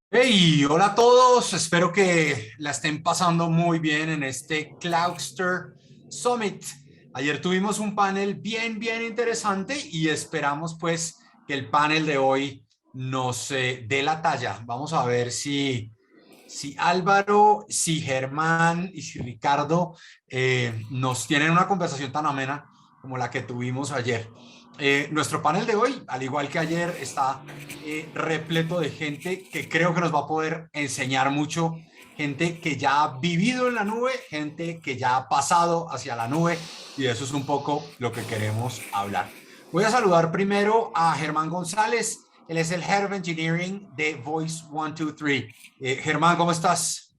Hey, hola a todos, espero que la estén pasando muy bien en este Cloudster Summit. Ayer tuvimos un panel bien interesante y esperamos pues que el panel de hoy nos dé la talla. Vamos a ver si Álvaro, si Germán y si Ricardo nos tienen una conversación tan amena como la que tuvimos ayer. Nuestro panel de hoy, al igual que ayer, está repleto de gente que creo que nos va a poder enseñar mucho, gente que ya ha vivido en la nube, gente que ya ha pasado hacia la nube y de eso es un poco lo que queremos hablar. Voy a saludar primero a Germán González, él es el Head of Engineering de Voice 123. Germán, ¿cómo estás?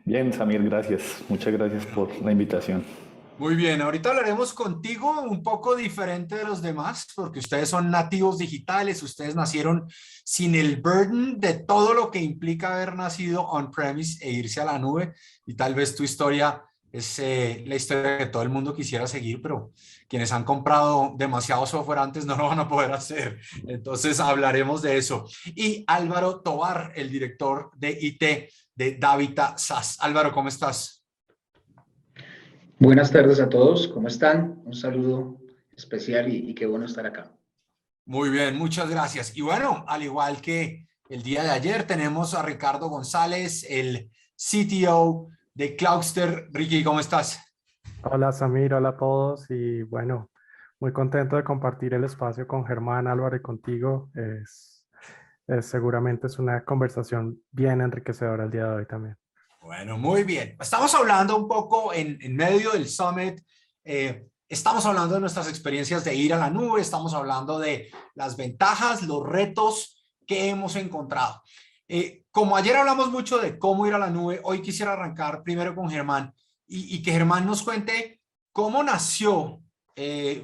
Bien, Samir, gracias. Muchas gracias Bueno, por la invitación. muy bien, ahorita hablaremos contigo un poco diferente de los demás, porque ustedes son nativos digitales, ustedes nacieron sin el burden de todo lo que implica haber nacido on-premise e irse a la nube, y tal vez tu historia es la historia que todo el mundo quisiera seguir, pero quienes han comprado demasiado software antes no lo van a poder hacer. Entonces hablaremos de eso. Y Álvaro Tovar, el director de IT de Davita SaaS. Álvaro, ¿cómo estás? Buenas tardes a todos, ¿cómo están? Un saludo especial y qué bueno estar acá. Muy bien, muchas gracias. Y bueno, al igual que el día de ayer, tenemos a Ricardo González, el CTO de Cloudster. Ricky, ¿cómo estás? Hola Samir, hola a todos y bueno, muy contento de compartir el espacio con Germán, Álvaro y contigo. Seguramente es una conversación bien enriquecedora el día de hoy también. Bueno, muy bien. Estamos hablando un poco en medio del summit. Estamos hablando de nuestras experiencias de ir a la nube. Estamos hablando de las ventajas, los retos que hemos encontrado. Como ayer hablamos mucho de cómo ir a la nube, hoy quisiera arrancar primero con Germán y que Germán nos cuente cómo nació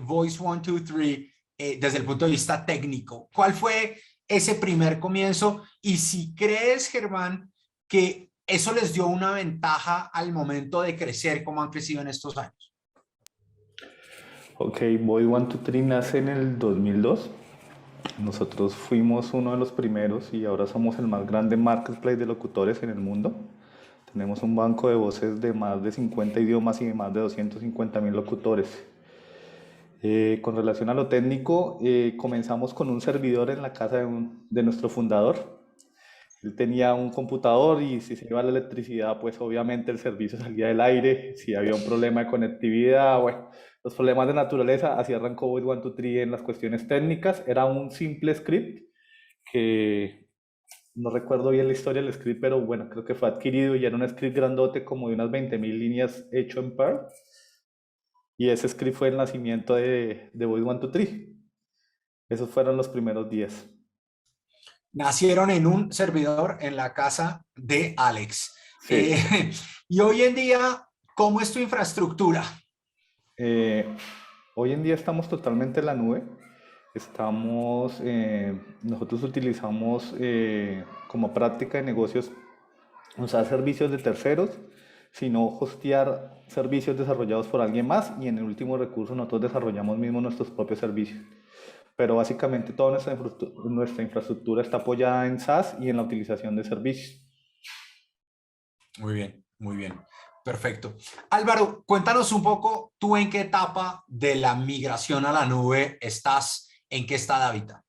Voice 123 desde el punto de vista técnico. ¿Cuál fue ese primer comienzo? Y si crees, Germán, que eso les dio una ventaja al momento de crecer como han crecido en estos años. Ok, Boy One Two Three nace en el 2002. Nosotros fuimos uno de los primeros y ahora somos el más grande marketplace de locutores en el mundo. Tenemos un banco de voces de más de 50 idiomas y de más de 250.000 locutores. Con relación a lo técnico, comenzamos con un servidor en la casa de nuestro fundador. Él tenía un computador y si se iba la electricidad, pues obviamente el servicio salía del aire. Si había un problema de conectividad, bueno, los problemas de naturaleza, así arrancó Void 123 en las cuestiones técnicas. Era un simple script que no recuerdo bien la historia del script, pero bueno, creo que fue adquirido y era un script grandote como de unas 20.000 líneas hecho en Perl. Y ese script fue el nacimiento de Void 123. Esos fueron los primeros días. Nacieron en un servidor en la casa de Alex. Sí. Y hoy en día, ¿cómo es tu infraestructura? Eh, Hoy en día estamos totalmente en la nube. Nosotros utilizamos como práctica de negocios usar servicios de terceros, sino hostear servicios desarrollados por alguien más y en el último recurso nosotros desarrollamos mismos nuestros propios servicios. Pero básicamente toda nuestra infraestructura está apoyada en SaaS y en la utilización de servicios. Muy bien. Perfecto. Álvaro, cuéntanos un poco, tú en qué etapa de la migración a la nube estás, en qué está Davita.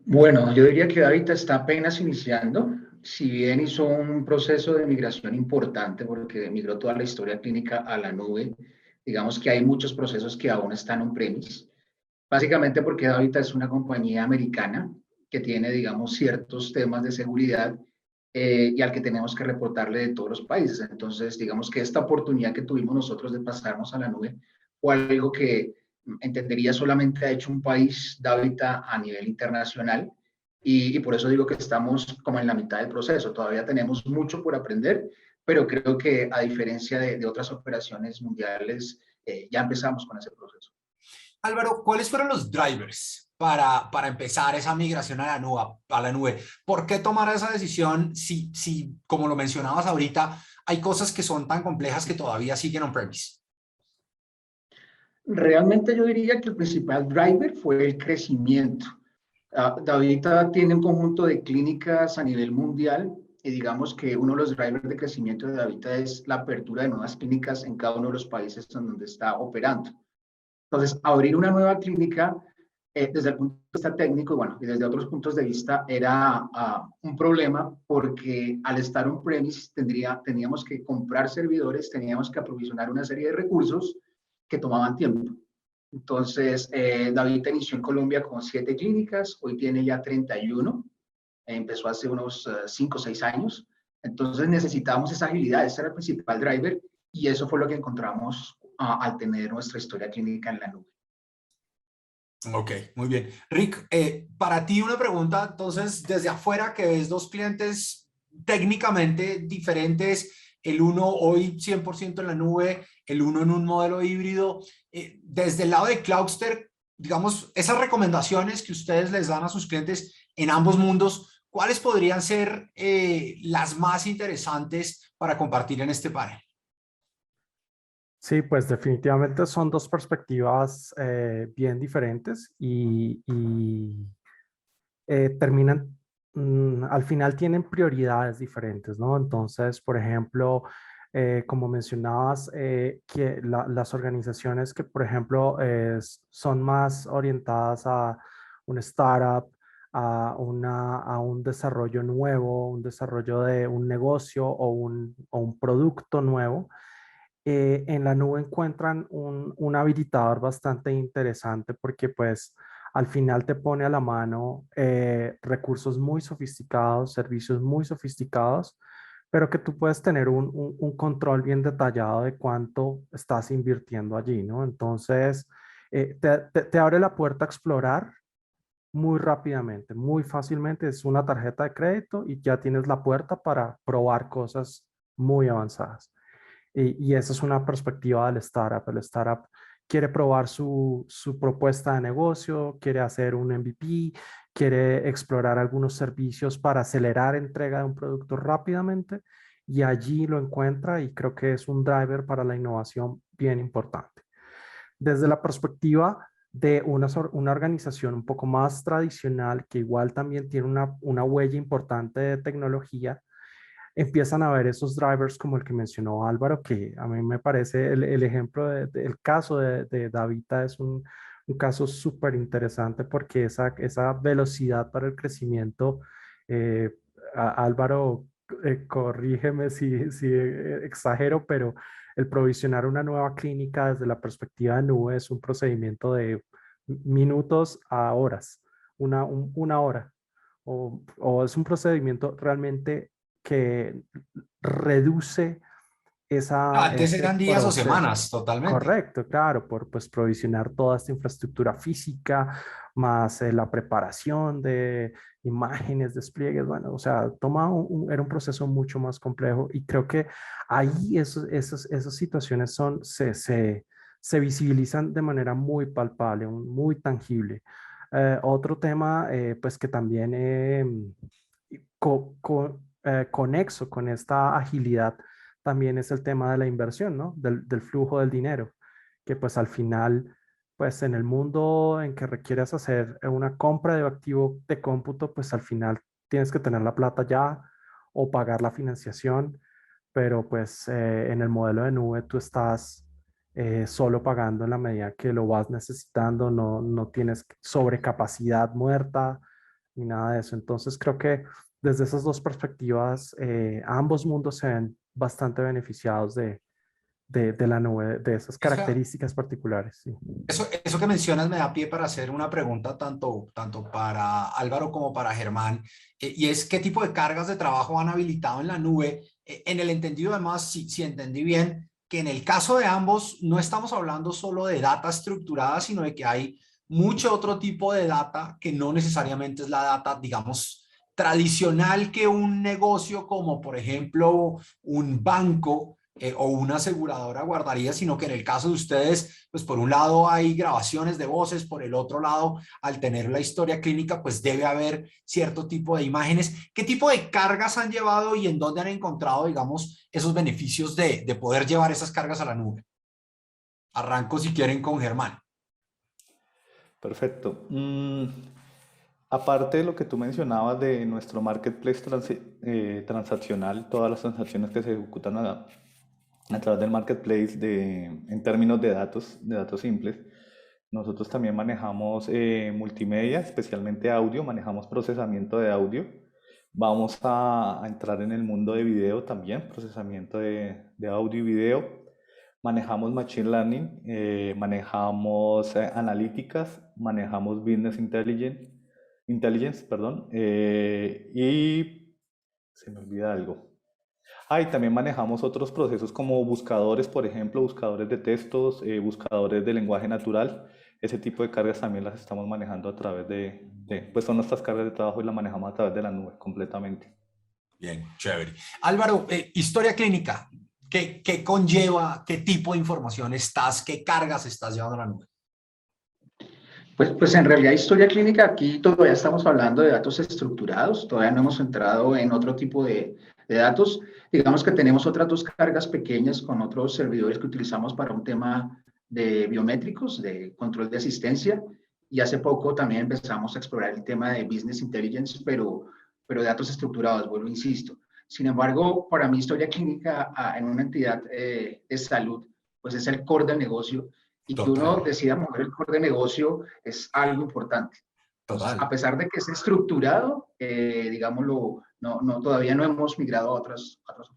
Bueno, yo diría que ahorita está apenas iniciando, si bien hizo un proceso de migración importante porque migró toda la historia clínica a la nube, digamos que hay muchos procesos que aún están on-premise, básicamente porque ahorita es una compañía americana que tiene, digamos, ciertos temas de seguridad y al que tenemos que reportarle de todos los países. Entonces, digamos que esta oportunidad que tuvimos nosotros de pasarnos a la nube fue algo que entendería solamente ha hecho un país de hábitat a nivel internacional y por eso digo que estamos como en la mitad del proceso. Todavía tenemos mucho por aprender, pero creo que a diferencia de otras operaciones mundiales, ya empezamos con ese proceso. Álvaro, ¿cuáles fueron los drivers para empezar esa migración a la nube, a la nube? ¿Por qué tomar esa decisión si, como lo mencionabas ahorita, hay cosas que son tan complejas que todavía siguen on-premise? Realmente yo diría que el principal driver fue el crecimiento. Davita tiene un conjunto de clínicas a nivel mundial y digamos que uno de los drivers de crecimiento de Davita es la apertura de nuevas clínicas en cada uno de los países en donde está operando. Entonces, abrir una nueva clínica desde el punto de vista técnico bueno, y desde otros puntos de vista era un problema porque al estar on-premise teníamos que comprar servidores, teníamos que aprovisionar una serie de recursos que tomaban tiempo. Entonces, David inició en Colombia con 7 clínicas, hoy tiene ya 31, empezó hace unos 5 o 6 años. Entonces necesitábamos esa agilidad, ese era el principal driver y eso fue lo que encontramos al tener nuestra historia clínica en la nube. Ok, muy bien. Rick, para ti una pregunta, entonces, desde afuera que ves dos clientes técnicamente diferentes, el uno hoy 100% en la nube, el uno en un modelo híbrido, desde el lado de Cloudster, digamos, esas recomendaciones que ustedes les dan a sus clientes en ambos mundos, ¿cuáles podrían ser las más interesantes para compartir en este panel? Sí, pues definitivamente son dos perspectivas bien diferentes y terminan, al final tienen prioridades diferentes, ¿no? Entonces, por ejemplo, como mencionabas, que las organizaciones que, por ejemplo, son más orientadas a un startup, a un desarrollo nuevo, un desarrollo de un negocio o un producto nuevo, en la nube encuentran un habilitador bastante interesante porque pues al final te pone a la mano recursos muy sofisticados, servicios muy sofisticados, pero que tú puedes tener un control bien detallado de cuánto estás invirtiendo allí, ¿no? Entonces, te abre la puerta a explorar muy rápidamente, muy fácilmente. Es una tarjeta de crédito y ya tienes la puerta para probar cosas muy avanzadas. Y esa es una perspectiva del startup. El startup quiere probar su propuesta de negocio, quiere hacer un MVP, quiere explorar algunos servicios para acelerar entrega de un producto rápidamente y allí lo encuentra y creo que es un driver para la innovación bien importante. Desde la perspectiva de una organización un poco más tradicional que igual también tiene una huella importante de tecnología, empiezan a ver esos drivers como el que mencionó Álvaro, que a mí me parece el ejemplo del caso de Davita es un caso súper interesante porque esa velocidad para el crecimiento, eh, Álvaro, corrígeme si exagero, pero el provisionar una nueva clínica desde la perspectiva de nube es un procedimiento de minutos a horas, una hora, o es un procedimiento realmente que reduce Antes ese eran días o proceso. semanas, totalmente. Correcto, claro, por pues provisionar toda esta infraestructura física, más la preparación de imágenes, despliegues, bueno, o sea, era un proceso mucho más complejo y creo que ahí esas situaciones se visibilizan de manera muy palpable, muy tangible. Otro tema, pues que también conexo con esta agilidad también es el tema de la inversión, ¿no? Del flujo del dinero, que pues al final, pues en el mundo en que requieres hacer una compra de activo de cómputo, pues al final tienes que tener la plata ya o pagar la financiación, pero pues en el modelo de nube tú estás solo pagando en la medida que lo vas necesitando, no tienes sobrecapacidad muerta ni nada de eso. Entonces creo que desde esas dos perspectivas, ambos mundos se ven bastante beneficiados de la nube, de esas Eso, características particulares. Sí. eso que mencionas me da pie para hacer una pregunta tanto para Álvaro como para Germán, y es qué tipo de cargas de trabajo han habilitado en la nube, en el entendido además, si entendí bien, que en el caso de ambos no estamos hablando solo de data estructurada, sino de que hay mucho otro tipo de data que no necesariamente es la data, digamos, tradicional que un negocio como por ejemplo un banco o una aseguradora guardaría, sino que en el caso de ustedes, pues por un lado hay grabaciones de voces, por el otro lado, al tener la historia clínica, pues debe haber cierto tipo de imágenes. ¿Qué tipo de cargas han llevado y en dónde han encontrado, digamos, esos beneficios de poder llevar esas cargas a la nube? Arranco si quieren con Germán. Perfecto. Aparte de lo que tú mencionabas de nuestro marketplace transaccional, todas las transacciones que se ejecutan a través del marketplace en términos de datos simples, nosotros también manejamos multimedia, especialmente audio, manejamos procesamiento de audio. Vamos a entrar en el mundo de video también, procesamiento de audio y video. Manejamos Machine Learning, manejamos analíticas, manejamos Business Intelligence, perdón, y se me olvida algo. Ah, y también manejamos otros procesos como buscadores, por ejemplo, buscadores de textos, buscadores de lenguaje natural. Ese tipo de cargas también las estamos manejando a través pues son nuestras cargas de trabajo y las manejamos a través de la nube completamente. Bien, chévere. Álvaro, historia clínica, ¿qué conlleva, qué tipo de información qué cargas estás llevando a la nube? Pues en realidad historia clínica aquí todavía estamos hablando de datos estructurados, todavía no hemos entrado en otro tipo de datos. Digamos que tenemos otras dos cargas pequeñas con otros servidores que utilizamos para un tema de biométricos, de control de asistencia. Y hace poco también empezamos a explorar el tema de business intelligence, pero de datos estructurados, vuelvo, insisto. Sin embargo, para mí historia clínica en una entidad de salud, pues es el core del negocio y que Total, uno decida mover el core de negocio es algo importante. Entonces, total. a pesar de que es estructurado, digámoslo, todavía no hemos migrado a otras opciones.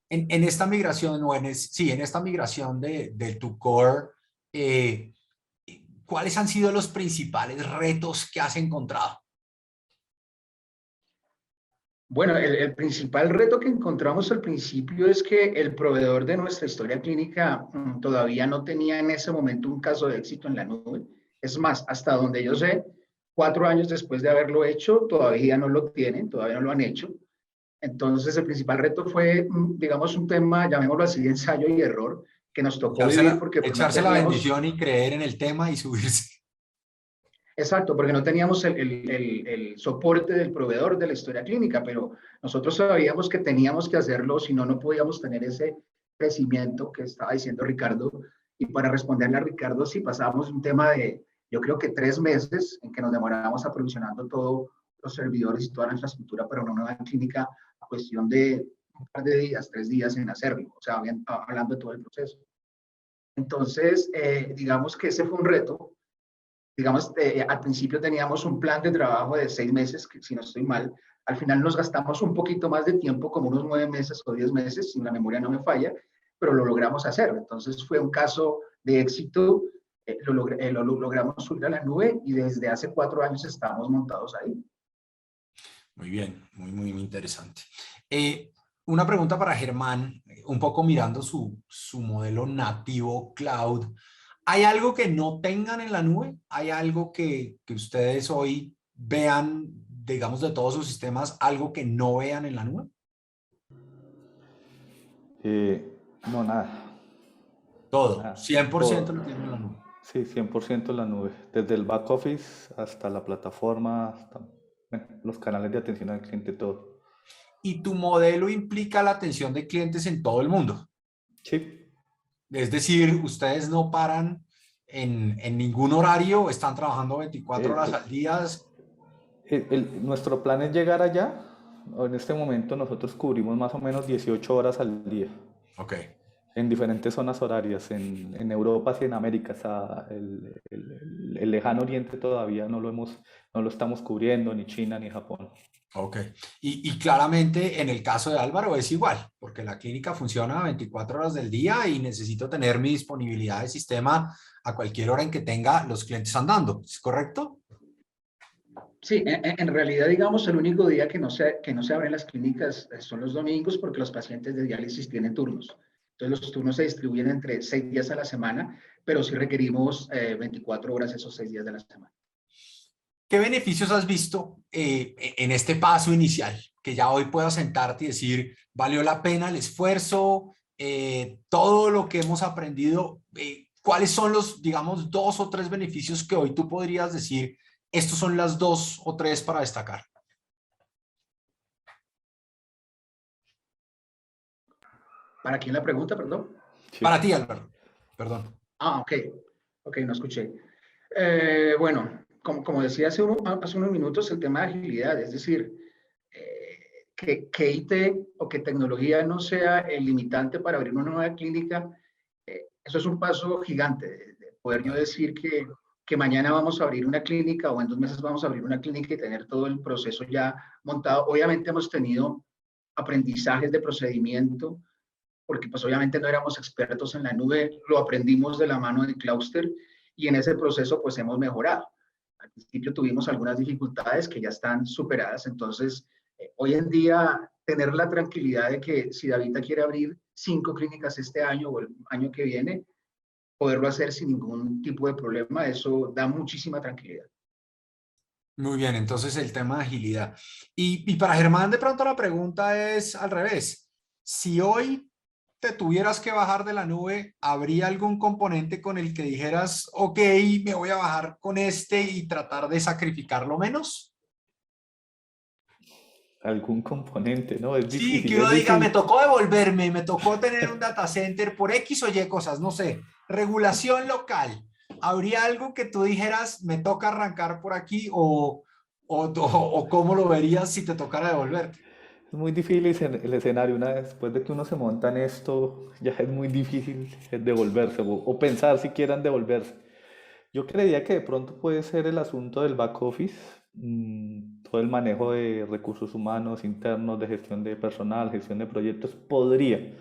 En esta migración, sí, en esta migración de tu core, eh, ¿cuáles han sido los principales retos que has encontrado? Bueno, el principal reto que encontramos al principio es que el proveedor de nuestra historia clínica todavía no tenía en ese momento un caso de éxito en la nube. Es más, hasta donde yo sé, 4 años después de haberlo hecho, todavía no lo tienen, todavía no lo han hecho. Entonces, el principal reto fue, digamos, un tema, llamémoslo así, de ensayo y error, que nos tocó vivir porque pues, no Echarse la teníamos. bendición y creer en el tema y subirse. Exacto, porque no teníamos el soporte del proveedor de la historia clínica, pero nosotros sabíamos que teníamos que hacerlo, si no, no podíamos tener ese crecimiento que estaba diciendo Ricardo. Y para responderle a Ricardo, sí pasábamos un tema de, yo creo que 3 meses en que nos demorábamos aprovisionando todos los servidores y toda la infraestructura para una nueva clínica, a cuestión de un par de días, 3 días en hacerlo, o sea, hablando de todo el proceso. Entonces, digamos que ese fue un reto. Digamos, al principio teníamos un plan de trabajo de 6 meses, que si no estoy mal, al final nos gastamos un poquito más de tiempo, como unos 9 meses o 10 meses, si la memoria no me falla, pero lo logramos hacer. Entonces fue un caso de éxito, lo logramos subir a la nube y desde hace 4 años estamos montados ahí. Muy bien, muy interesante. Una pregunta para Germán, un poco mirando su modelo nativo cloud. ¿Hay algo que no tengan en la nube? ¿Hay algo que ustedes hoy vean, digamos, de todos sus sistemas, algo que no vean en la nube? No, nada, Todo, nada, 100% todo. lo tienen en la nube. Sí, 100% en la nube, desde el back office hasta la plataforma, hasta bueno, los canales de atención al cliente, todo. Y tu modelo implica la atención de clientes en todo el mundo. Sí, Es decir, ustedes no paran en ningún horario, están trabajando 24 eh, horas eh, al día. nuestro plan es llegar allá. En este momento nosotros cubrimos más o menos 18 horas al día Ok. en diferentes zonas horarias, en Europa y en América. El lejano oriente todavía no lo estamos cubriendo, ni China ni Japón. Ok. Y claramente en el caso de Álvaro es igual, porque la clínica funciona 24 horas del día y necesito tener mi disponibilidad de sistema a cualquier hora en que tenga los clientes andando. ¿Es correcto? Sí, en realidad, digamos, el único día que no se abren las clínicas son los domingos porque los pacientes de diálisis tienen turnos. Entonces, los turnos se distribuyen entre 6 días a la semana, pero sí requerimos 24 horas esos 6 días de la semana. ¿Qué beneficios has visto en este paso inicial? Que ya hoy puedas sentarte y decir, valió la pena el esfuerzo, todo lo que hemos aprendido. ¿Cuáles son los, digamos, 2 o 3 beneficios que hoy tú podrías decir, estos son las 2 o 3 para destacar? ¿Para quién la pregunta, perdón? Sí. Para ti, Álvaro. Perdón. Ok, no escuché. Bueno, como decía hace unos minutos, el tema de agilidad, es decir, que IT o que tecnología no sea el limitante para abrir una nueva clínica, eso es un paso gigante, de poder yo decir que mañana vamos a abrir una clínica o en 2 meses vamos a abrir una clínica y tener todo el proceso ya montado. Obviamente hemos tenido aprendizajes de procedimiento, porque pues obviamente no éramos expertos en la nube, lo aprendimos de la mano de Clouster y en ese proceso pues hemos mejorado. Al principio tuvimos algunas dificultades que ya están superadas, entonces hoy en día tener la tranquilidad de que si Davita quiere abrir 5 clínicas este año o el año que viene, poderlo hacer sin ningún tipo de problema, eso da muchísima tranquilidad. Muy bien, entonces el tema de agilidad. Y para Germán, de pronto la pregunta es al revés. Si hoy te tuvieras que bajar de la nube, ¿habría algún componente con el que dijeras, ok, me voy a bajar con este y tratar de sacrificarlo menos? Algún componente, ¿no? Es Sí, difícil, que es uno diga, me difícil. tocó devolverme, me tocó tener un data center por X o Y cosas, no sé, regulación local. ¿Habría algo que tú dijeras, me toca arrancar por aquí o cómo lo verías si te tocara devolverte? Es muy difícil el escenario. Una vez después de que uno se monta en esto, ya es muy difícil devolverse o pensar si quieran devolverse. Yo creería que de pronto puede ser el asunto del back office, todo el manejo de recursos humanos internos, de gestión de personal, gestión de proyectos, podría,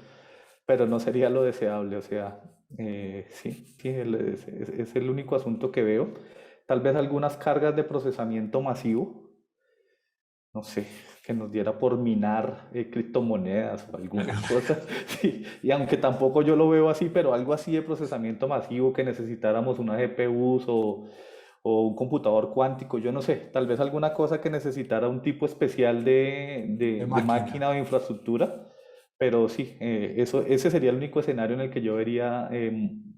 pero no sería lo deseable. O sea, sí, sí, es el único asunto que veo. Tal vez algunas cargas de procesamiento masivo, no sé, que nos diera por minar criptomonedas o alguna cosa. Sí, y aunque tampoco yo lo veo así, pero algo así de procesamiento masivo que necesitáramos una GPUs o un computador cuántico, yo no sé, tal vez alguna cosa que necesitara un tipo especial De de máquina. máquina o de infraestructura, pero sí, ese sería el único escenario en el que yo vería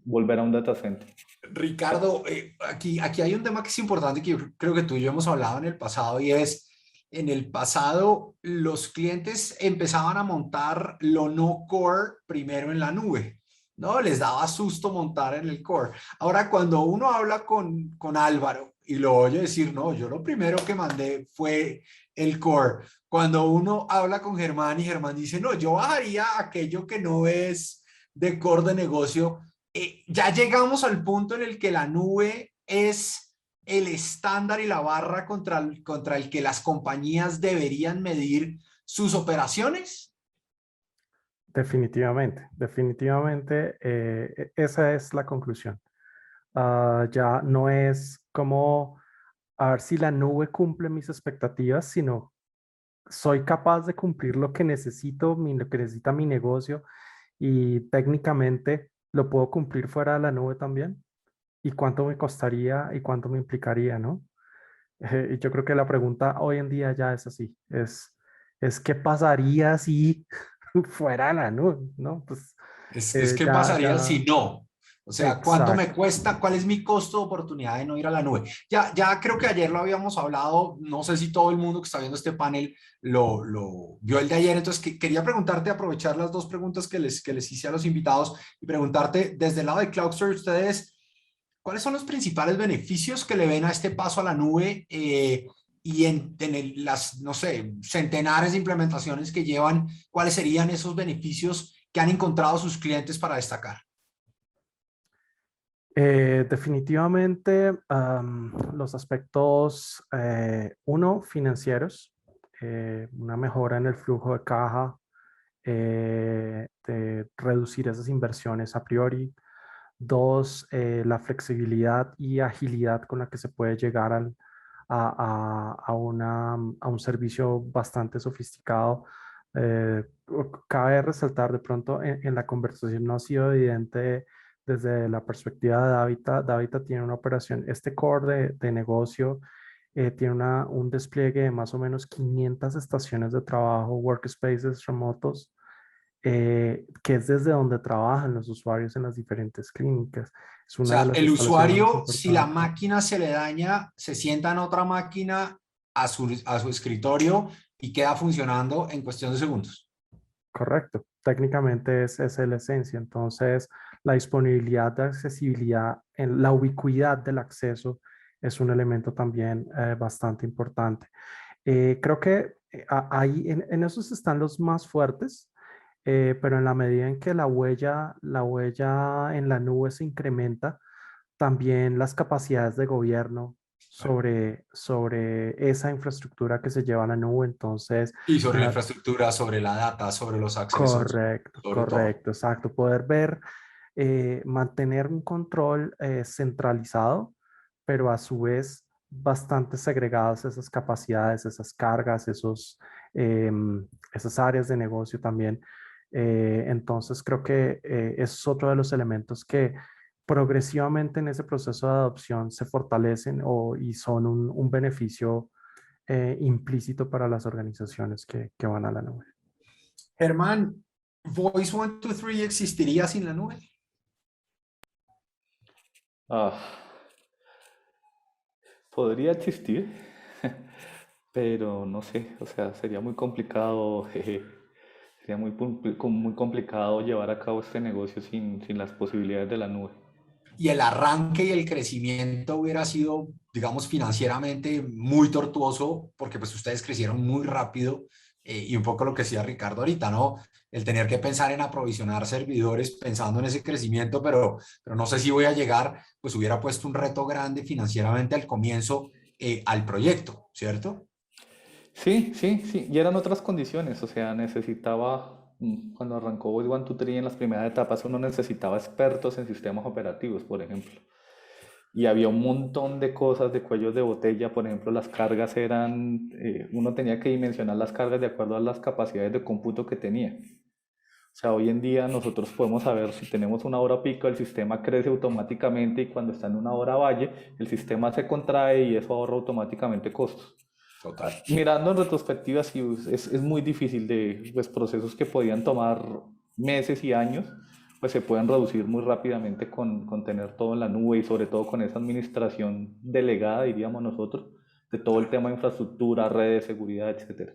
volver a un data center. Ricardo, aquí hay un tema que es importante que yo creo que tú y yo hemos hablado en el pasado y es, en el pasado los clientes empezaban a montar lo no core primero en la nube, ¿no? Les daba susto montar en el core. Ahora, cuando uno habla con Álvaro y lo oye decir, no, yo lo primero que mandé fue el core. Cuando uno habla con Germán y Germán dice, no, yo bajaría aquello que no es de core de negocio. Ya llegamos al punto en el que la nube es el estándar y la barra contra el que las compañías deberían medir sus operaciones. Definitivamente, definitivamente, esa es la conclusión. Ya no es como a ver si la nube cumple mis expectativas, sino soy capaz de cumplir lo que necesito, lo que necesita mi negocio y técnicamente lo puedo cumplir fuera de la nube también. ¿Y cuánto me costaría y cuánto me implicaría, no? Y yo creo que la pregunta hoy en día ya es así, es ¿qué pasaría si fuera la nube? ¿No? Pues Es qué pasaría si no. O sea, ¿cuánto me exacto. cuesta? ¿Cuál es mi costo de oportunidad de no ir a la nube? Ya creo que ayer lo habíamos hablado. No sé si todo el mundo que está viendo este panel lo vio el de ayer. Entonces, quería preguntarte, aprovechar las dos preguntas que les hice a los invitados y preguntarte desde el lado de Cloudster, ustedes, ¿cuáles son los principales beneficios que le ven a este paso a la nube y en las, no sé, centenares de implementaciones que llevan? ¿Cuáles serían esos beneficios que han encontrado sus clientes para destacar? Definitivamente los aspectos, uno, financieros, una mejora en el flujo de caja, de reducir esas inversiones a priori. Dos, la flexibilidad y agilidad con la que se puede llegar a un servicio bastante sofisticado. Cabe resaltar de pronto en la conversación no ha sido evidente desde la perspectiva de Davita. Davita tiene una operación, este core de negocio tiene un despliegue de más o menos 500 estaciones de trabajo, workspaces remotos, que es desde donde trabajan los usuarios en las diferentes clínicas. Es O una de sea, las el instalaciones más usuario, si la importantes. máquina se le daña, se sienta en otra máquina a su escritorio y queda funcionando en cuestión de segundos. Correcto. Técnicamente es la esencia. Entonces, la disponibilidad de accesibilidad, en la ubicuidad del acceso es un elemento también bastante importante. Creo que ahí en esos están los más fuertes, pero en la medida en que la huella en la nube se incrementa, también las capacidades de gobierno sobre esa infraestructura que se lleva a la nube. Entonces, Y sobre en la la, infraestructura, sobre la data, sobre los accesos, correcto, sobre todo. correcto, exacto. Poder ver, mantener un control centralizado, pero a su vez bastante segregadas esas capacidades, esas cargas, esas áreas de negocio también. Entonces creo que es otro de los elementos que progresivamente en ese proceso de adopción se fortalecen y son un beneficio implícito para las organizaciones que van a la nube. Germán, Voice 123 existiría sin la nube. Ah, podría existir, pero no sé, o sea, sería muy complicado, jeje, sería muy complicado llevar a cabo este negocio sin las posibilidades de la nube. Y el arranque y el crecimiento hubiera sido, digamos, financieramente muy tortuoso, porque pues ustedes crecieron muy rápido, y un poco lo que decía Ricardo ahorita, ¿no? El tener que pensar en aprovisionar servidores pensando en ese crecimiento, pero no sé si voy a llegar, pues hubiera puesto un reto grande financieramente al comienzo, al proyecto, ¿cierto? Sí, sí, sí, y eran otras condiciones, o sea, cuando arrancó Voice 123 en las primeras etapas, uno necesitaba expertos en sistemas operativos, por ejemplo. Y había un montón de cosas de cuellos de botella, por ejemplo, las cargas uno tenía que dimensionar las cargas de acuerdo a las capacidades de cómputo que tenía. O sea, hoy en día nosotros podemos saber si tenemos una hora pico, el sistema crece automáticamente y cuando está en una hora valle, el sistema se contrae y eso ahorra automáticamente costos. Total. Mirando en retrospectiva, sí, es muy difícil de pues, procesos que podían tomar meses y años, pues se pueden reducir muy rápidamente con tener todo en la nube y sobre todo con esa administración delegada, diríamos nosotros, de todo el tema de infraestructura, redes, seguridad, etcétera.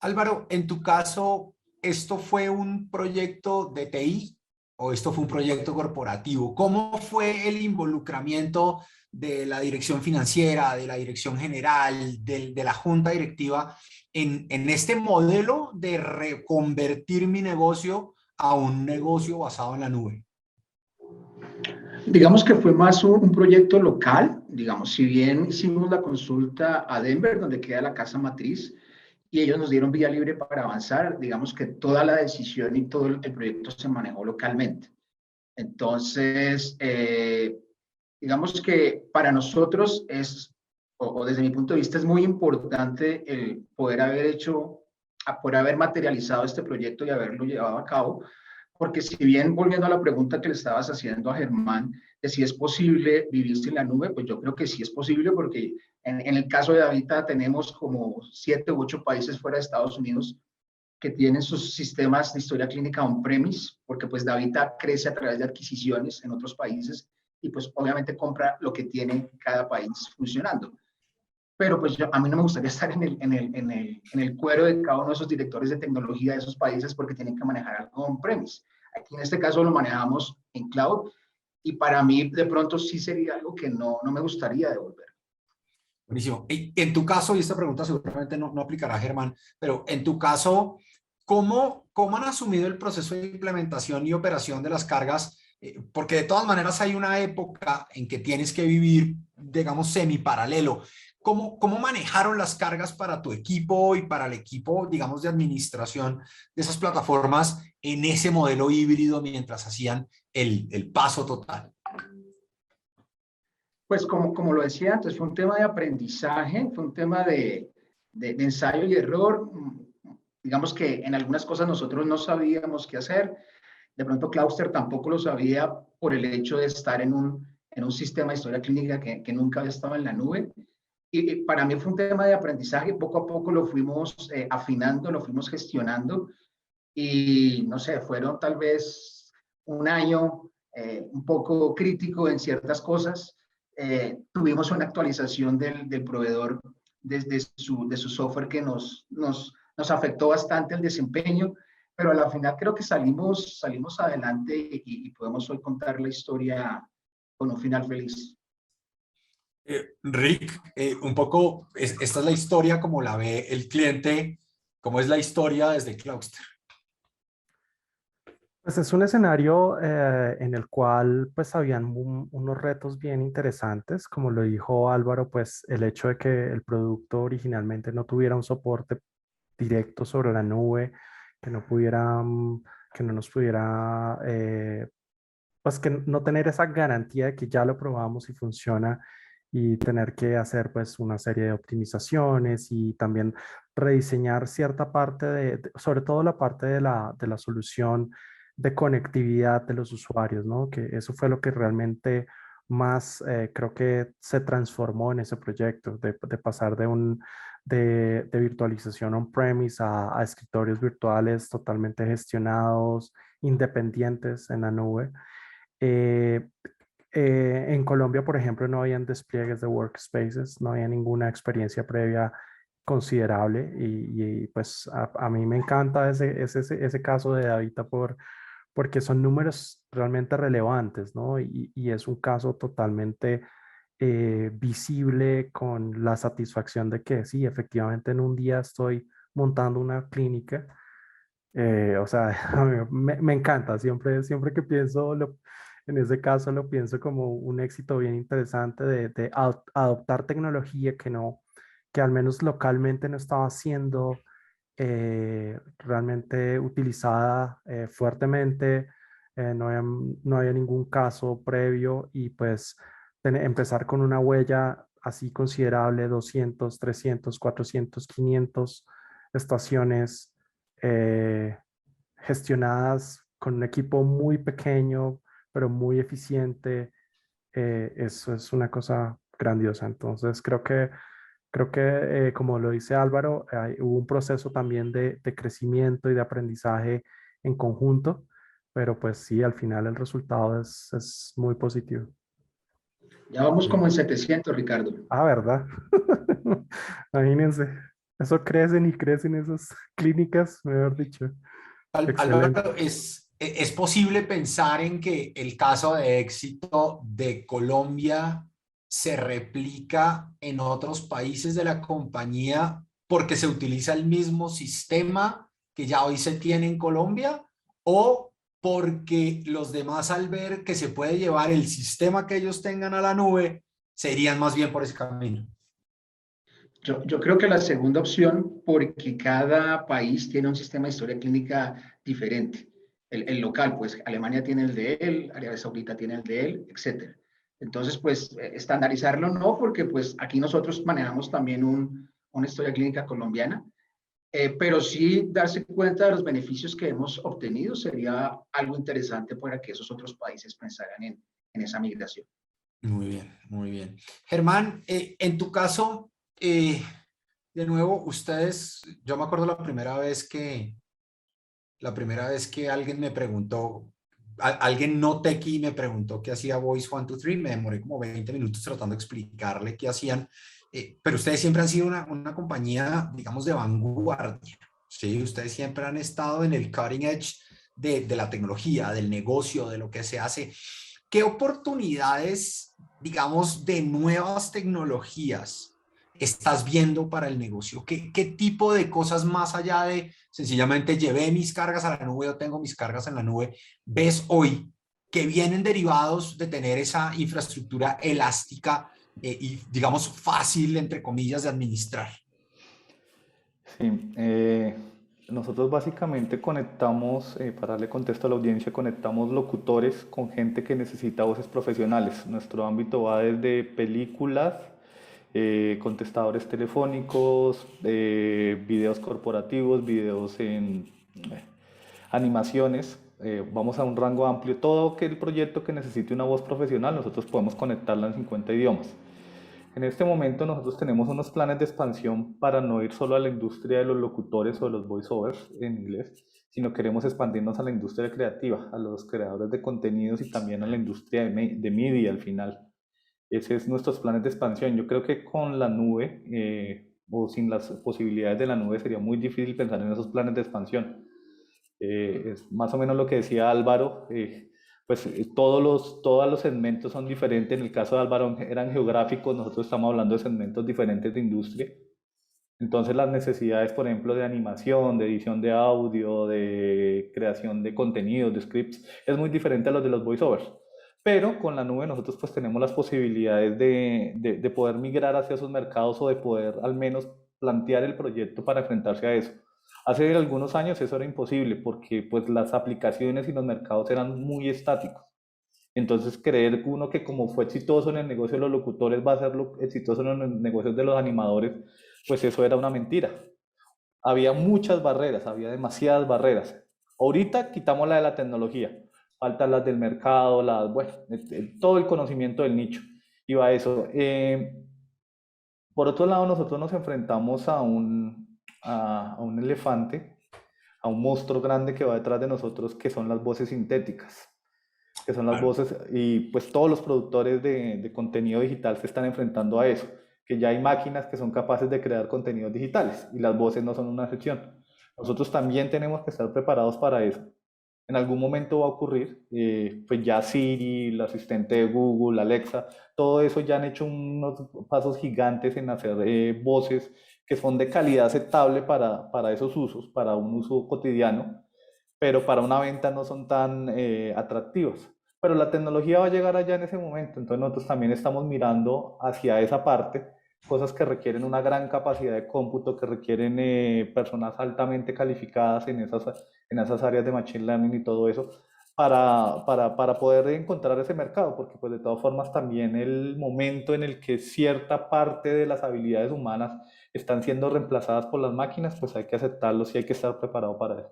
Álvaro, en tu caso, ¿esto fue un proyecto de TI o esto fue un proyecto corporativo? ¿Cómo fue el involucramiento de la dirección financiera, de la dirección general, de la junta directiva en este modelo de reconvertir mi negocio a un negocio basado en la nube? Digamos que fue más un proyecto local, digamos, si bien hicimos la consulta a Denver, donde queda la casa matriz, y ellos nos dieron vía libre para avanzar, digamos que toda la decisión y todo el proyecto se manejó localmente. Entonces, digamos que para nosotros o desde mi punto de vista, es muy importante el poder haber poder haber materializado este proyecto y haberlo llevado a cabo, porque si bien, volviendo a la pregunta que le estabas haciendo a Germán, de si es posible vivir sin la nube, pues yo creo que sí es posible, porque en el caso de Davita tenemos como 7 u 8 países fuera de Estados Unidos que tienen sus sistemas de historia clínica on-premise, porque pues Davita crece a través de adquisiciones en otros países y pues obviamente compra lo que tiene cada país funcionando. Pero pues a mí no me gustaría estar en el cuero de cada uno de esos directores de tecnología de esos países porque tienen que manejar algo on-premise. Aquí en este caso lo manejamos en cloud y para mí de pronto sí sería algo que no me gustaría devolver. Buenísimo. Y en tu caso, y esta pregunta seguramente no aplicará a Germán, pero en tu caso, ¿cómo han asumido el proceso de implementación y operación de las cargas? Porque de todas maneras hay una época en que tienes que vivir, digamos, semi paralelo. ¿Cómo manejaron las cargas para tu equipo y para el equipo, digamos, de administración de esas plataformas en ese modelo híbrido mientras hacían el paso total? Pues como lo decía antes, fue un tema de aprendizaje, fue un tema de ensayo y error. Digamos que en algunas cosas nosotros no sabíamos qué hacer. De pronto Clauster tampoco lo sabía por el hecho de estar en un sistema de historia clínica que nunca había estado en la nube. Y para mí fue un tema de aprendizaje. Poco a poco lo fuimos afinando, lo fuimos gestionando. Y no sé, fueron tal vez un año un poco crítico en ciertas cosas. Tuvimos una actualización del proveedor desde de su software que nos afectó bastante el desempeño, pero a la final creo que salimos adelante y podemos hoy contar la historia con un final feliz. Rick, un poco, esta es la historia como la ve el cliente, cómo es la historia desde Cloudster. Pues es un escenario en el cual pues habían unos retos bien interesantes, como lo dijo Álvaro, pues el hecho de que el producto originalmente no tuviera un soporte directo sobre la nube, que no pudiera, que no nos pudiera, pues que no tener esa garantía de que ya lo probamos y funciona y tener que hacer pues una serie de optimizaciones y también rediseñar cierta parte sobre todo la parte de la solución de conectividad de los usuarios, ¿no? Que eso fue lo que realmente más creo que se transformó en ese proyecto, de pasar de virtualización on-premise a escritorios virtuales totalmente gestionados, independientes en la nube. Eh, en Colombia, por ejemplo, no habían despliegues de workspaces, no había ninguna experiencia previa considerable pues a mí me encanta ese caso de Davita porque son números realmente relevantes, ¿no? Y es un caso totalmente visible con la satisfacción de que sí, efectivamente en un día estoy montando una clínica. O sea, a mí me encanta, siempre que pienso en ese caso lo pienso como un éxito bien interesante de adoptar tecnología que no, que al menos localmente no estaba siendo realmente utilizada fuertemente, no había ningún caso previo y pues empezar con una huella así considerable, 200 300 400 500 estaciones eh, gestionadas con un equipo muy pequeño, pero muy eficiente, eso es una cosa grandiosa. Entonces creo que como lo dice Álvaro, hubo un proceso también de crecimiento y de aprendizaje en conjunto, pero pues sí, al final el resultado es muy positivo. Ya vamos como en 700, Ricardo. Ah, ¿verdad? Imagínense, eso crecen y crecen esas clínicas, mejor dicho. Excelente. Álvaro, es posible pensar en que el caso de éxito de Colombia se replica en otros países de la compañía porque se utiliza el mismo sistema que ya hoy se tiene en Colombia o porque los demás al ver que se puede llevar el sistema que ellos tengan a la nube, se irían más bien por ese camino. Yo creo que la segunda opción, porque cada país tiene un sistema de historia clínica diferente. El local, pues Alemania tiene el de él, Arabia Saudita tiene el de él, etcétera. Entonces, pues estandarizarlo no, porque pues aquí nosotros manejamos también una historia clínica colombiana, pero sí darse cuenta de los beneficios que hemos obtenido sería algo interesante para que esos otros países pensaran en esa migración. Muy bien, muy bien. Germán, en tu caso, de nuevo, ustedes, yo me acuerdo la primera vez que alguien me preguntó, alguien no techie me preguntó qué hacía Voice 123, me demoré como 20 minutos tratando de explicarle qué hacían, pero ustedes siempre han sido una compañía, digamos, de vanguardia, ¿sí? Ustedes siempre han estado en el cutting edge de la tecnología, del negocio, de lo que se hace. ¿Qué oportunidades, digamos, de nuevas tecnologías estás viendo para el negocio? ¿Qué tipo de cosas más allá de sencillamente llevé mis cargas a la nube o tengo mis cargas en la nube, ves hoy que vienen derivados de tener esa infraestructura elástica y, digamos, fácil, entre comillas, de administrar? Sí, nosotros básicamente conectamos, para darle contexto a la audiencia, conectamos locutores con gente que necesita voces profesionales. Nuestro ámbito va desde películas, contestadores telefónicos, videos corporativos, videos en animaciones. Vamos a un rango amplio. Todo aquel proyecto que necesite una voz profesional, nosotros podemos conectarla en 50 idiomas. En este momento nosotros tenemos unos planes de expansión para no ir solo a la industria de los locutores o de los voiceovers en inglés, sino queremos expandirnos a la industria creativa, a los creadores de contenidos y también a la industria de media al final. Ese es nuestros planes de expansión. Yo creo que con la nube o sin las posibilidades de la nube sería muy difícil pensar en esos planes de expansión. Es más o menos lo que decía Álvaro. pues todos los segmentos son diferentes. En el caso de Álvaro eran geográficos, nosotros estamos hablando de segmentos diferentes de industria. Entonces las necesidades, por ejemplo, de animación, de edición de audio, de creación de contenidos, de scripts, es muy diferente a los de los voiceovers. Pero con la nube nosotros pues tenemos las posibilidades de poder migrar hacia esos mercados o de poder al menos plantear el proyecto para enfrentarse a eso. Hace algunos años eso era imposible porque pues las aplicaciones y los mercados eran muy estáticos. Entonces creer que uno que como fue exitoso en el negocio de los locutores va a ser exitoso en los negocios de los animadores, pues eso era una mentira. Había muchas barreras, había demasiadas barreras. Ahorita quitamos la de la tecnología, faltan las del mercado, bueno, todo el conocimiento del nicho. Y va eso. Por otro lado, nosotros nos enfrentamos a un elefante, a un monstruo grande que va detrás de nosotros, que son las voces sintéticas, que son las Claro. voces, y pues todos los productores de contenido digital se están enfrentando a eso, que ya hay máquinas que son capaces de crear contenidos digitales y las voces no son una excepción. Nosotros también tenemos que estar preparados para eso. En algún momento va a ocurrir, pues ya Siri, el asistente de Google, Alexa, todo eso ya han hecho unos pasos gigantes en hacer voces que son de calidad aceptable para esos usos, para un uso cotidiano, pero para una venta no son tan atractivos. Pero la tecnología va a llegar allá en ese momento, entonces nosotros también estamos mirando hacia esa parte, cosas que requieren una gran capacidad de cómputo, que requieren personas altamente calificadas en esas áreas de Machine Learning y todo eso, para poder encontrar ese mercado, porque pues de todas formas también el momento en el que cierta parte de las habilidades humanas están siendo reemplazadas por las máquinas, pues hay que aceptarlo y hay que estar preparado para eso.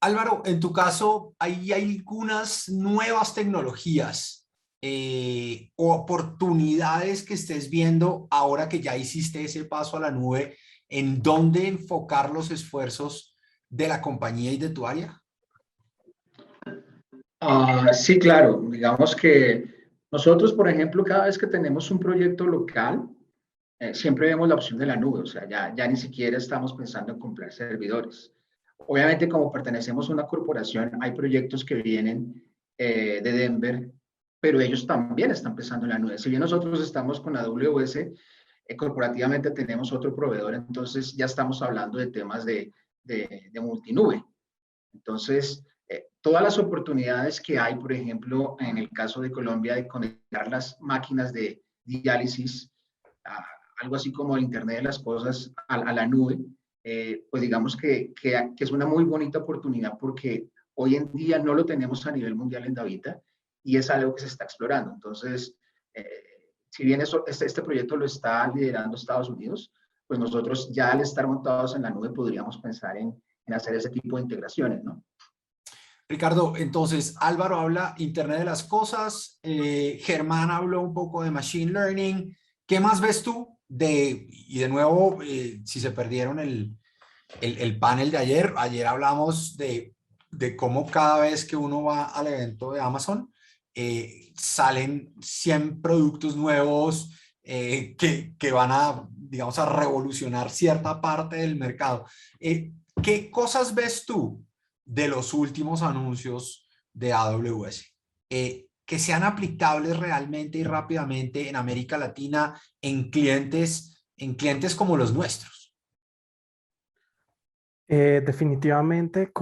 Álvaro, en tu caso, ¿hay algunas nuevas tecnologías o oportunidades que estés viendo ahora que ya hiciste ese paso a la nube, en dónde enfocar los esfuerzos de la compañía y de tu área? Sí, claro. Digamos que nosotros, por ejemplo, cada vez que tenemos un proyecto local, siempre vemos la opción de la nube. O sea, ya ni siquiera estamos pensando en comprar servidores. Obviamente, como pertenecemos a una corporación, hay proyectos que vienen de Denver, pero ellos también están pensando en la nube. Si bien nosotros estamos con AWS, corporativamente tenemos otro proveedor, entonces ya estamos hablando de temas de multinube. Entonces, todas las oportunidades que hay, por ejemplo, en el caso de Colombia, de conectar las máquinas de diálisis, a, algo así como el Internet de las Cosas, a la nube, pues digamos que es una muy bonita oportunidad porque hoy en día no lo tenemos a nivel mundial en Davita y es algo que se está explorando. Entonces, si bien este proyecto lo está liderando Estados Unidos, pues nosotros ya al estar montados en la nube podríamos pensar en hacer ese tipo de integraciones, ¿no? Ricardo, entonces Álvaro habla Internet de las Cosas, Germán habló un poco de Machine Learning. ¿Qué más ves tú y de nuevo, si se perdieron el panel de ayer hablamos de cómo cada vez que uno va al evento de Amazon, salen 100 productos nuevos que van a, digamos, a revolucionar cierta parte del mercado. ¿Qué cosas ves tú de los últimos anuncios de AWS? Que sean aplicables realmente y rápidamente en América Latina en clientes como los nuestros. Definitivamente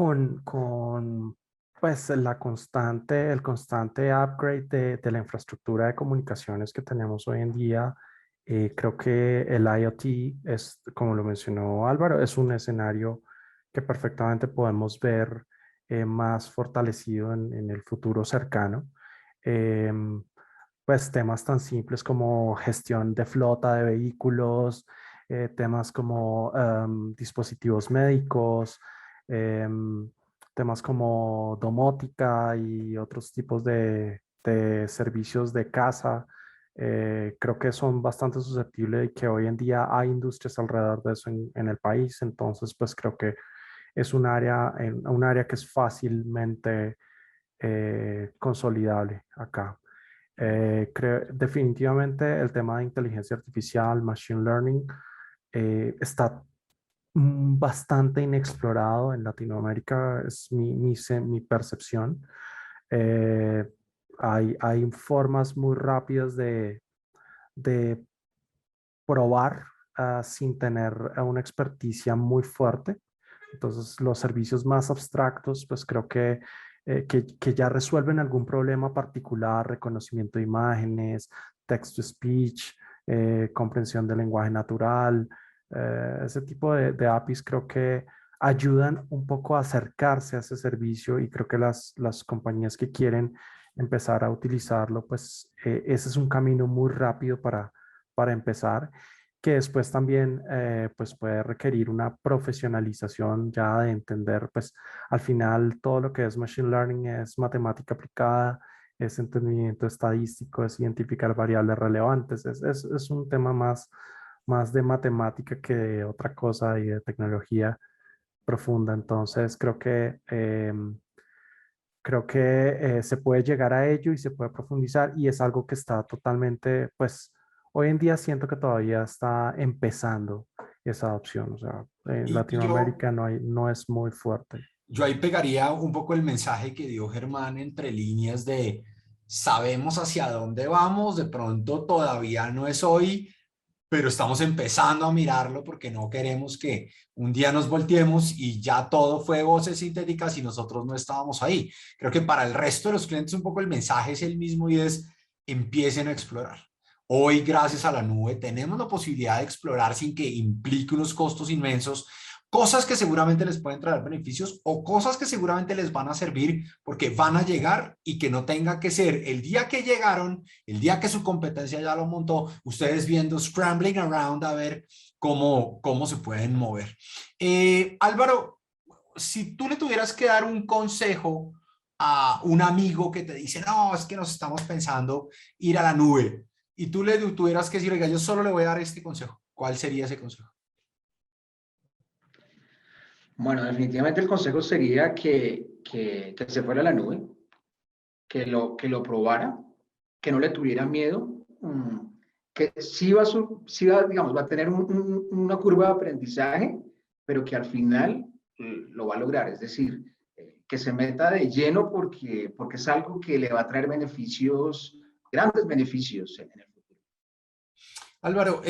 pues, el constante upgrade de la infraestructura de comunicaciones que tenemos hoy en día, creo que el IoT es, como lo mencionó Álvaro, es un escenario que perfectamente podemos ver más fortalecido en el futuro cercano. Em, pues temas tan simples como gestión de flota de vehículos, temas como dispositivos médicos, em, temas como domótica y otros tipos de servicios de casa. Creo que son bastante susceptibles y que hoy en día hay industrias alrededor de eso en el país. Entonces, pues creo que es un área que es fácilmente consolidable acá. Definitivamente el tema de inteligencia artificial, machine learning, está bastante inexplorado en Latinoamérica, es mi percepción. Eh, hay formas muy rápidas de probar sin tener una experticia muy fuerte. Entonces, los servicios más abstractos, pues creo que ya resuelven algún problema particular, reconocimiento de imágenes, text-to-speech, comprensión del lenguaje natural, ese tipo de APIs creo que ayudan un poco a acercarse a ese servicio y creo que las compañías que quieren empezar a utilizarlo, pues ese es un camino muy rápido para empezar, que después también pues puede requerir una profesionalización ya de entender, pues al final todo lo que es Machine Learning es matemática aplicada, es entendimiento estadístico, es identificar variables relevantes, es un tema más de matemática que de otra cosa y de tecnología profunda. Entonces creo que se puede llegar a ello y se puede profundizar y es algo que está totalmente, pues hoy en día siento que todavía está empezando esa adopción. O sea, en Y yo, Latinoamérica no es muy fuerte. yo ahí pegaría un poco el mensaje que dio Germán entre líneas de sabemos hacia dónde vamos, de pronto todavía no es hoy, pero estamos empezando a mirarlo porque no queremos que un día nos volteemos y ya todo fue voces sintéticas y nosotros no estábamos ahí. Creo que para el resto de los clientes un poco el mensaje es el mismo y es empiecen a explorar. Hoy, gracias a la nube, tenemos la posibilidad de explorar sin que implique unos costos inmensos, cosas que seguramente les pueden traer beneficios o cosas que seguramente les van a servir porque van a llegar y que no tenga que ser el día que llegaron, el día que su competencia ya lo montó, ustedes viendo, scrambling around a ver cómo se pueden mover. Álvaro, si tú le tuvieras que dar un consejo a un amigo que te dice, no, es que nos estamos pensando ir a la nube, y tú le tuvieras que decir, oiga, yo solo le voy a dar este consejo, ¿cuál sería ese consejo? Bueno, definitivamente el consejo sería que se fuera a la nube, que lo probara, que no le tuviera miedo, que sí va, digamos, va a tener una curva de aprendizaje, pero que al final lo va a lograr. Es decir, que se meta de lleno porque es algo que le va a traer beneficios, grandes beneficios en el futuro. Álvaro,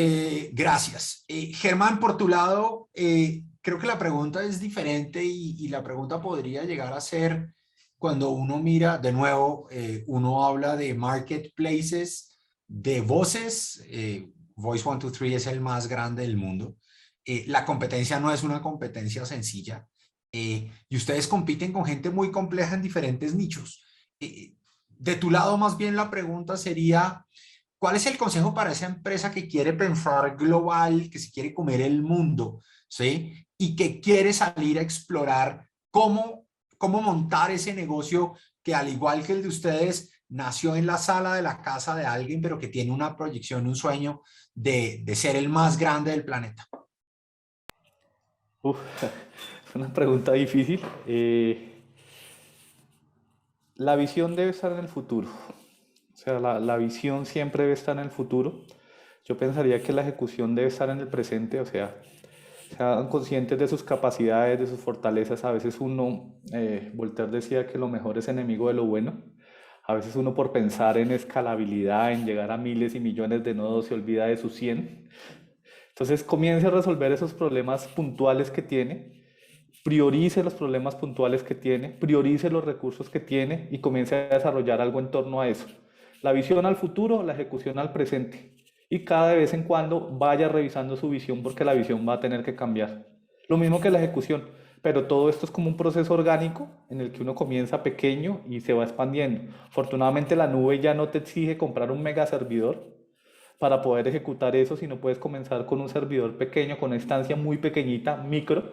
gracias. Germán, por tu lado, creo que la pregunta es diferente y la pregunta podría llegar a ser cuando uno mira, de nuevo, uno habla de marketplaces, de voces, Voice 123 es el más grande del mundo. La competencia no es una competencia sencilla y ustedes compiten con gente muy compleja en diferentes nichos. De tu lado, más bien la pregunta sería, ¿cuál es el consejo para esa empresa que quiere pensar global, que se quiere comer el mundo, ¿sí? Y que quiere salir a explorar cómo montar ese negocio que al igual que el de ustedes, nació en la sala de la casa de alguien, pero que tiene una proyección, un sueño de ser el más grande del planeta? Uf, es una pregunta difícil. La visión debe estar en el futuro. O sea, la visión siempre debe estar en el futuro. Yo pensaría que la ejecución debe estar en el presente, o sea, sean conscientes de sus capacidades, de sus fortalezas. A veces uno, Voltaire decía que lo mejor es enemigo de lo bueno. A veces uno por pensar en escalabilidad, en llegar a miles y millones de nodos, se olvida de sus 100. Entonces comience a resolver esos problemas puntuales que tiene, priorice los problemas puntuales que tiene, priorice los recursos que tiene y comience a desarrollar algo en torno a eso. La visión al futuro, la ejecución al presente. Y cada vez en cuando vaya revisando su visión porque la visión va a tener que cambiar. Lo mismo que la ejecución, pero todo esto es como un proceso orgánico en el que uno comienza pequeño y se va expandiendo. Afortunadamente la nube ya no te exige comprar un mega servidor para poder ejecutar eso, sino puedes comenzar con un servidor pequeño, con una instancia muy pequeñita, micro,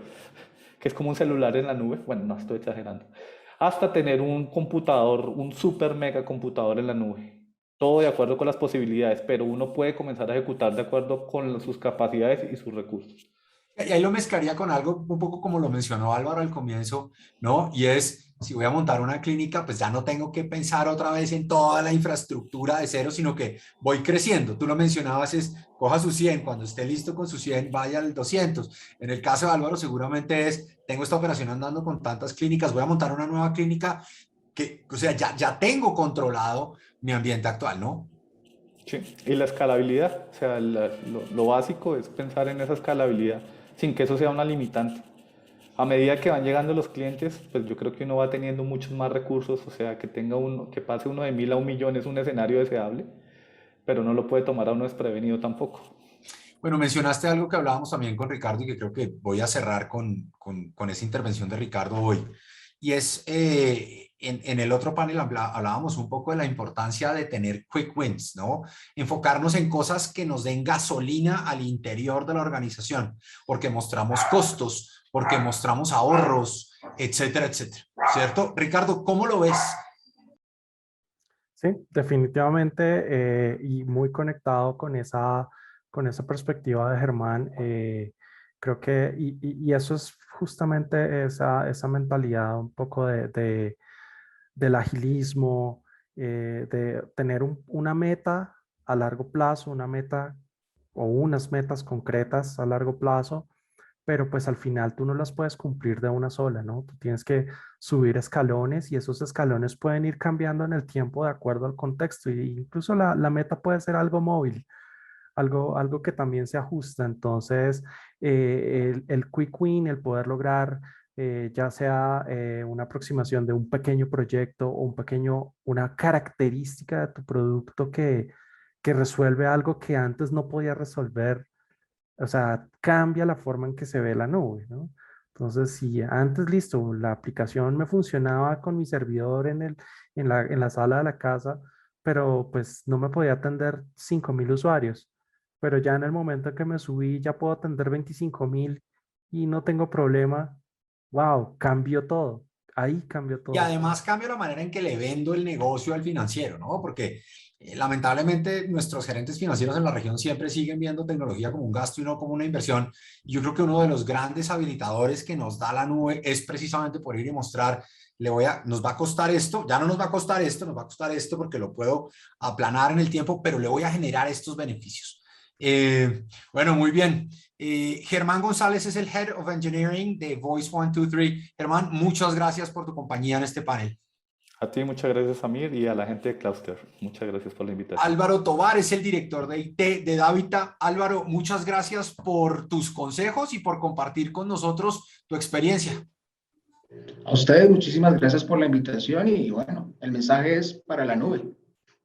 que es como un celular en la nube. Bueno, no estoy exagerando. Hasta tener un computador, un super mega computador en la nube. Todo de acuerdo con las posibilidades, pero uno puede comenzar a ejecutar de acuerdo con sus capacidades y sus recursos. Y ahí lo mezclaría con algo un poco como lo mencionó Álvaro al comienzo, ¿no? Y es, si voy a montar una clínica, pues ya no tengo que pensar otra vez en toda la infraestructura de cero, sino que voy creciendo. Tú lo mencionabas, es coja su 100, cuando esté listo con su 100, vaya al 200. En el caso de Álvaro, seguramente es, tengo esta operación andando con tantas clínicas, voy a montar una nueva clínica. o sea, ya tengo controlado mi ambiente actual, ¿no? Sí, y la escalabilidad, o sea, lo básico es pensar en esa escalabilidad sin que eso sea una limitante. A medida que van llegando los clientes, pues yo creo que uno va teniendo muchos más recursos, o sea, que tenga uno, que pase uno de 1000 a 1.000.000 es un escenario deseable, pero no lo puede tomar a uno desprevenido tampoco. Bueno, mencionaste algo que hablábamos también con Ricardo y que creo que voy a cerrar con esa intervención de Ricardo hoy. Y es, en el otro panel hablábamos un poco de la importancia de tener quick wins, ¿no? Enfocarnos en cosas que nos den gasolina al interior de la organización, porque mostramos costos, porque mostramos ahorros, etcétera, etcétera. ¿Cierto? Ricardo, ¿cómo lo ves? Sí, definitivamente y muy conectado con esa perspectiva de Germán. Creo que, y eso es justamente esa mentalidad un poco del agilismo, de tener una meta a largo plazo, una meta o unas metas concretas a largo plazo, pero pues al final tú no las puedes cumplir de una sola, ¿no? Tú tienes que subir escalones y esos escalones pueden ir cambiando en el tiempo de acuerdo al contexto y incluso la meta puede ser algo móvil, algo que también se ajusta. Entonces, el quick win, el poder lograr ya sea una aproximación de un pequeño proyecto o una característica de tu producto que resuelve algo que antes no podía resolver, o sea, cambia la forma en que se ve la nube, ¿no? Entonces, si antes, listo, la aplicación me funcionaba con mi servidor en la sala de la casa, pero pues no me podía atender 5.000 usuarios. Pero ya en el momento en que me subí, ya puedo atender 25.000 y no tengo problema. Wow, cambió todo. Ahí cambió Y todo. además cambia la manera en que le vendo el negocio al financiero, ¿no? Porque lamentablemente nuestros gerentes financieros en la región siempre siguen viendo tecnología como un gasto y no como una inversión. Y yo creo que uno de los grandes habilitadores que nos da la nube es precisamente por ir y mostrar, nos va a costar esto, ya no nos va a costar esto, nos va a costar esto porque lo puedo aplanar en el tiempo, pero le voy a generar estos beneficios. Bueno, muy bien. Germán González es el Head of Engineering de Voice 123. Germán, muchas gracias por tu compañía en este panel. A ti muchas gracias, Amir, y a la gente de Cluster. Muchas gracias por la invitación. Álvaro Tovar es el director de IT de Davita. Álvaro, muchas gracias por tus consejos y por compartir con nosotros tu experiencia. A ustedes muchísimas gracias por la invitación y bueno, el mensaje es para la nube.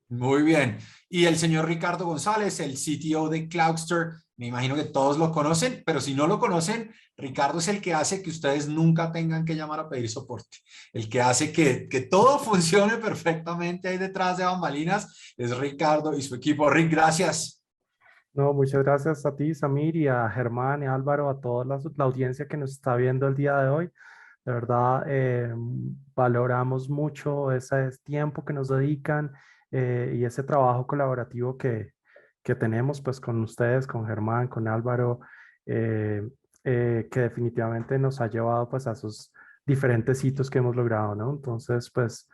Muy bien. Y el señor Ricardo González, el CTO de Cloudster, me imagino que todos lo conocen, pero si no lo conocen, Ricardo es el que hace que ustedes nunca tengan que llamar a pedir soporte. El que hace que todo funcione perfectamente ahí detrás de bambalinas es Ricardo y su equipo. Rick, gracias. No, muchas gracias a ti, Samir, y a Germán y Álvaro, a toda la audiencia que nos está viendo el día de hoy. De verdad, valoramos mucho ese tiempo que nos dedican y ese trabajo colaborativo que tenemos pues con ustedes, con Germán, con Álvaro, eh, que definitivamente nos ha llevado pues a esos diferentes hitos que hemos logrado, ¿no? Entonces, pues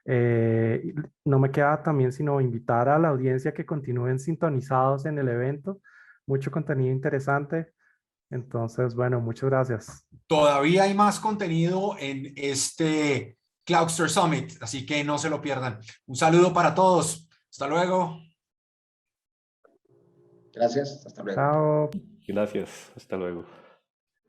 y no me queda también sino invitar a la audiencia que continúen sintonizados en el evento. Mucho contenido interesante. Entonces, bueno, muchas gracias. Todavía hay más contenido en este Cloudster Summit, así que no se lo pierdan. Un saludo para todos. Hasta luego. Gracias, hasta luego. Chao. Gracias. Hasta luego.